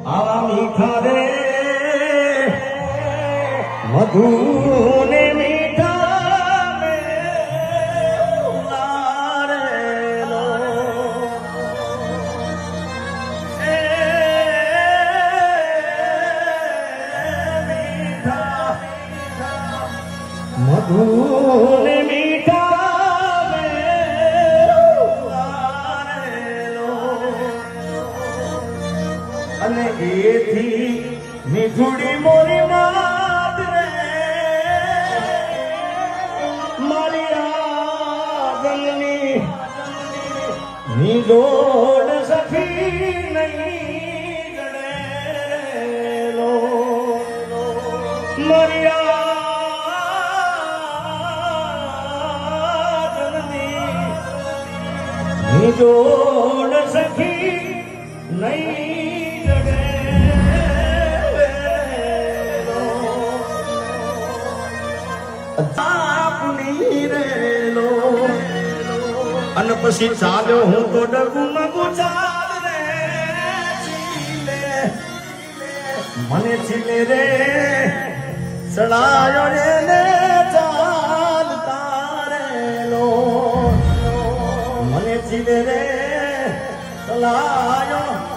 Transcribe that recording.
આવા મીઠા રે મધુ ને મીઠા મે ઉલારેલો એ મીઠા મધુ ને મીઠા મે ઉલારેલો અને એથી મીઠુડી મોરી માત રે મારી આગળની નિરોડ સખી નહીં ગણેલો મારી આગળની નિરોડ સખી નહીં અને પછી ચાલ્યો હું તો ડગુમગુ ચાલ રે ચીલે મને ચીલે રે સડાયો રે ને ચાલ તારેલો મને ચીલે રે સડાયો